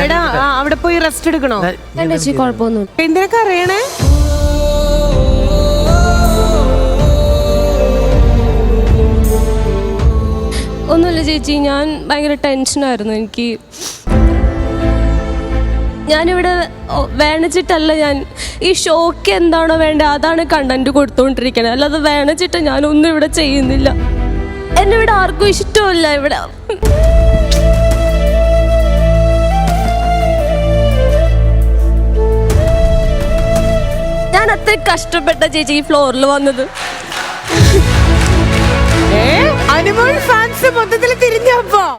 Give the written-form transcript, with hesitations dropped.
എടാ അവിടെ പോയി റെസ്റ്റ് എടുക്കണോ? ചേച്ചി കുഴപ്പമൊന്നും. എന്തിനൊക്കെ അറിയണേ? ഒന്നുമില്ല ചേച്ചി, ഞാൻ ഭയങ്കര ടെൻഷനായിരുന്നു. എനിക്ക് ഞാനിവിടെ വേണച്ചിട്ടല്ല, ഞാൻ ഈ ഷോക്ക് എന്താണോ വേണ്ടത് അതാണ് കണ്ടന്റ് കൊടുത്തോണ്ടിരിക്കണത്. അല്ലാതെ വേണച്ചിട്ട് ഞാനൊന്നും ഇവിടെ ചെയ്യുന്നില്ല. എന്നെ ഇവിടെ ആർക്കും ഇഷ്ടമല്ല. ഇവിടെ ഞാൻ അത്ര കഷ്ടപ്പെട്ട ചേച്ചി ഈ ഫ്ലോറിൽ വന്നത്. അനുമോൾ ഫാൻസ് മൊത്തത്തിൽ തിരിഞ്ഞപ്പോ